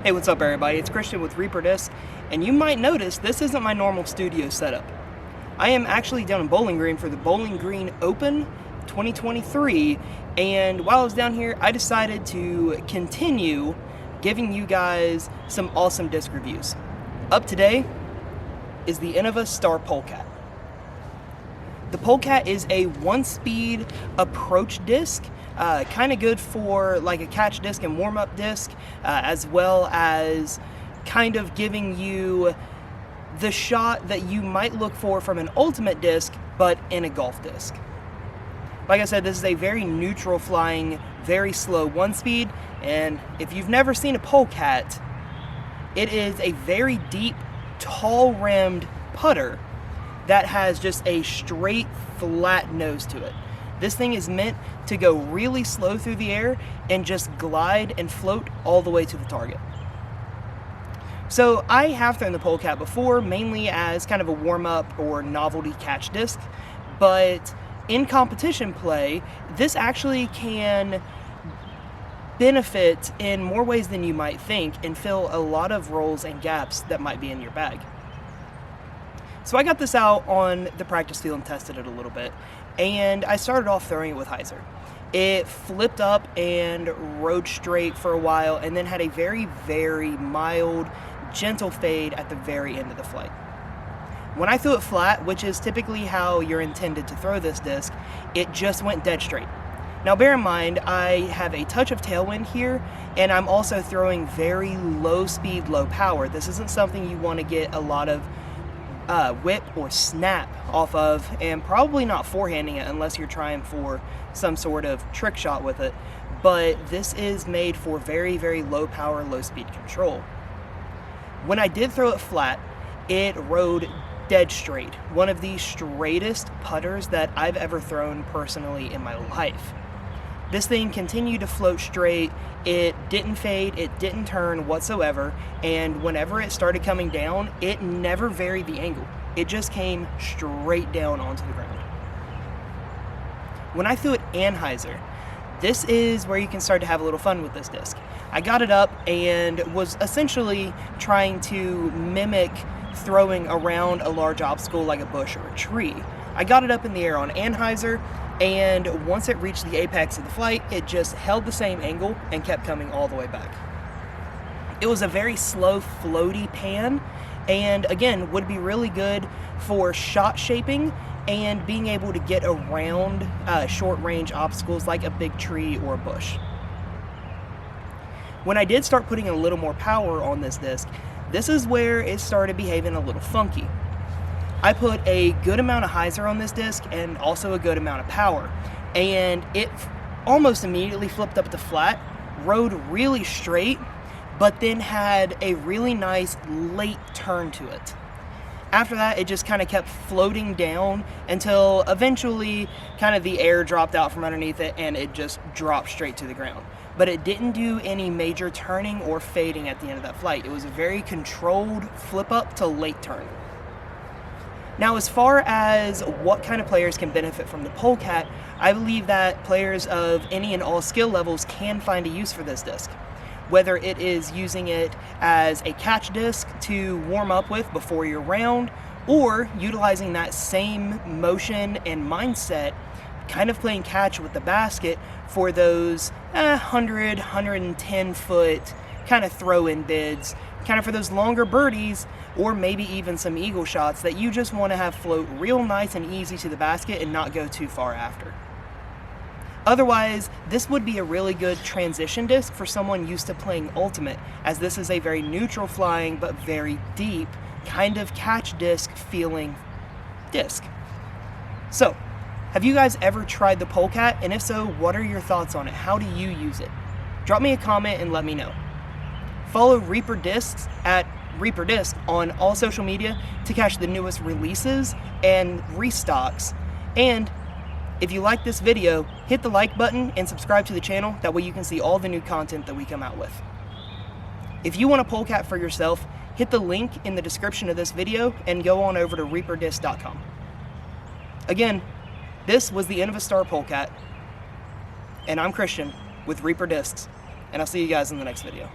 Hey, what's up everybody? It's Christian with Reaper Disc, and you might notice this isn't my normal studio setup. I am actually down in Bowling Green for the Bowling Green Open 2023, and while I was down here, I decided to continue giving you guys some awesome disc reviews. Up today is the Innova Polecat. The Polecat is a one-speed approach disc, kind of good for like a catch disc and warm-up disc, as well as kind of giving you the shot that you might look for from an ultimate disc, but in a golf disc. Like I said, this is a very neutral flying, very slow one-speed, and if you've never seen a Polecat, it is a very deep, tall-rimmed putter that has just a straight, flat nose to it. This thing is meant to go really slow through the air and just glide and float all the way to the target. So I have thrown the Polecat before, mainly as kind of a warm-up or novelty catch disc, but in competition play, this actually can benefit in more ways than you might think and fill a lot of roles and gaps that might be in your bag. So I got this out on the practice field and tested it a little bit, and I started off throwing it with hyzer. It flipped up and rode straight for a while and then had a very, very mild, gentle fade at the very end of the flight. When I threw it flat, which is typically how you're intended to throw this disc, it just went dead straight. Now bear in mind, I have a touch of tailwind here, and I'm also throwing very low speed, low power. This isn't something you want to get a lot of whip or snap off of, and probably not forehanding it unless you're trying for some sort of trick shot with it, but this is made for very, very low power, low speed control. When I did throw it flat, it rode dead straight. One of the straightest putters that I've ever thrown personally in my life. This thing continued to float straight, it didn't fade, it didn't turn whatsoever, and whenever it started coming down, it never varied the angle. It just came straight down onto the ground. When I threw it hyzer, this is where you can start to have a little fun with this disc. I got it up and was essentially trying to mimic throwing around a large obstacle like a bush or a tree. I got it up in the air on hyzer, and once it reached the apex of the flight, it just held the same angle and kept coming all the way back. It was a very slow, floaty pan, and again, would be really good for shot shaping and being able to get around short-range obstacles like a big tree or a bush. When I did start putting a little more power on this disc, this is where it started behaving a little funky. I put a good amount of hyzer on this disc and also a good amount of power, and it almost immediately flipped up to flat, rode really straight, but then had a really nice late turn to it. After that, it just kind of kept floating down until eventually kind of the air dropped out from underneath it and it just dropped straight to the ground. But it didn't do any major turning or fading at the end of that flight. It was a very controlled flip up to late turn. Now, as far as what kind of players can benefit from the Polecat, I believe that players of any and all skill levels can find a use for this disc. Whether it is using it as a catch disc to warm up with before your round, or utilizing that same motion and mindset, kind of playing catch with the basket for those 100, 110 foot kind of throw-in bids, kind of for those longer birdies, or maybe even some eagle shots that you just want to have float real nice and easy to the basket and not go too far after. Otherwise, this would be a really good transition disc for someone used to playing ultimate, as this is a very neutral flying but very deep kind of catch disc feeling disc. So, have you guys ever tried the Polecat? And if so, what are your thoughts on it? How do you use it? Drop me a comment and let me know. Follow Reaper Discs at Reaper Disc on all social media to catch the newest releases and restocks. And if you like this video, hit the like button and subscribe to the channel. That way you can see all the new content that we come out with. If you want a Polecat for yourself, hit the link in the description of this video and go on over to reaperdisc.com. Again, this was the Innova Polecat, and I'm Christian with Reaper Discs, and I'll see you guys in the next video.